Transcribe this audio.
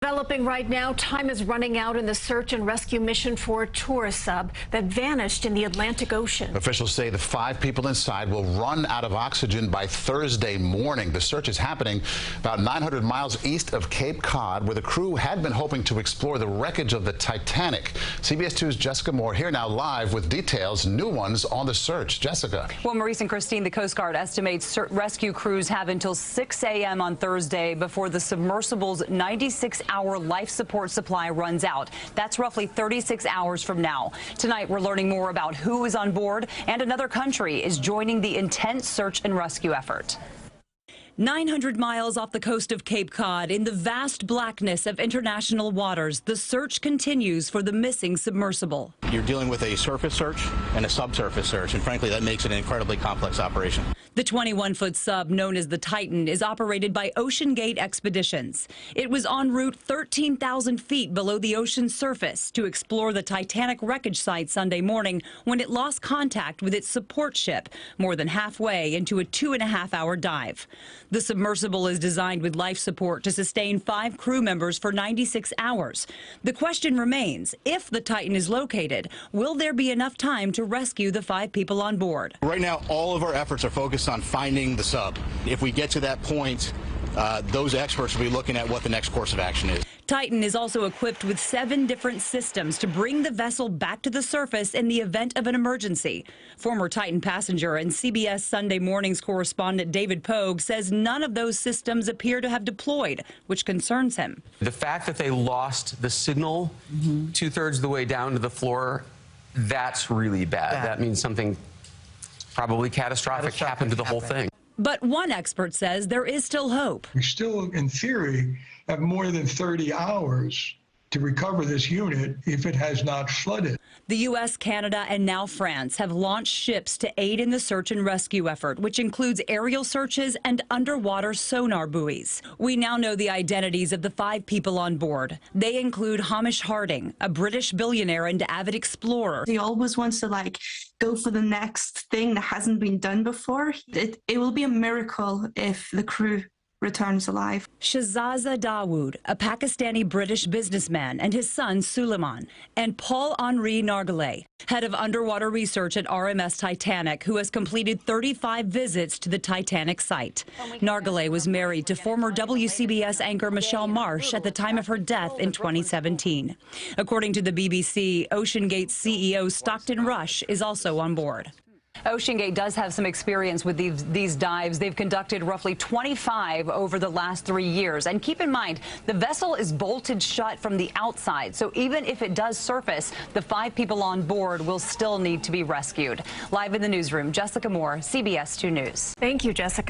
Developing right now, time is running out in the search and rescue mission for a tourist sub that vanished in the Atlantic Ocean. Officials say the 5 people inside will run out of oxygen by Thursday morning. The search is happening about 900 miles east of Cape Cod, where the crew had been hoping to explore the wreckage of the Titanic. CBS 2's Jessica Moore here now live with details, new ones on the search. Jessica. Well, Maurice and Christine, the Coast Guard estimates rescue crews have until 6 a.m. on Thursday before the submersible's 96-hour life support supply runs out. That's roughly 36 hours from now. Tonight, we're learning more about who is on board, and another country is joining the intense search and rescue effort. 900 miles off the coast of Cape Cod, in the vast blackness of international waters, the search continues for the missing submersible. You're dealing with a surface search and a subsurface search, and frankly, that makes it an incredibly complex operation. The 21-foot sub, known as the Titan, is operated by OceanGate Expeditions. It was en route 13,000 feet below the ocean's surface to explore the Titanic wreckage site Sunday morning when it lost contact with its support ship more than halfway into a 2.5-hour dive. The submersible is designed with life support to sustain 5 crew members for 96 hours. The question remains, if the Titan is located, will there be enough time to rescue the 5 people on board? Right now, all of our efforts are focused on finding the sub. If we get to that point, those experts will be looking at what the next course of action is. Titan is also equipped with 7 different systems to bring the vessel back to the surface in the event of an emergency. Former Titan passenger and CBS Sunday Mornings correspondent David Pogue says none of those systems appear to have deployed, which concerns him. The fact that they lost the signal 2/3 of the way down to the floor, that's really bad. That means something probably catastrophic happened to the whole thing. But one expert says there is still hope. We still, in theory, have more than 30 hours to recover this unit if it has not flooded. The U.S., Canada, and now France have launched ships to aid in the search and rescue effort, which includes aerial searches and underwater sonar buoys. We now know the identities of the 5 people on board. They include Hamish Harding, a British billionaire and avid explorer. He always wants to go for the next thing that hasn't been done before. It will be a miracle if the crew returns alive. Shazaza Dawood, a Pakistani-British businessman, and his son Suleiman, and Paul-Henri Nargelet, head of underwater research at RMS Titanic, who has completed 35 visits to the Titanic site. Nargelet was married to former WCBS anchor Michelle Marsh at the time of her death in 2017. According to the BBC, OceanGate's CEO Stockton Rush is also on board. OceanGate does have some experience with these dives. They've conducted roughly 25 over the last 3 years. And keep in mind, the vessel is bolted shut from the outside. So even if it does surface, the 5 people on board will still need to be rescued. Live in the newsroom, Jessica Moore, CBS 2 News. Thank you, Jessica.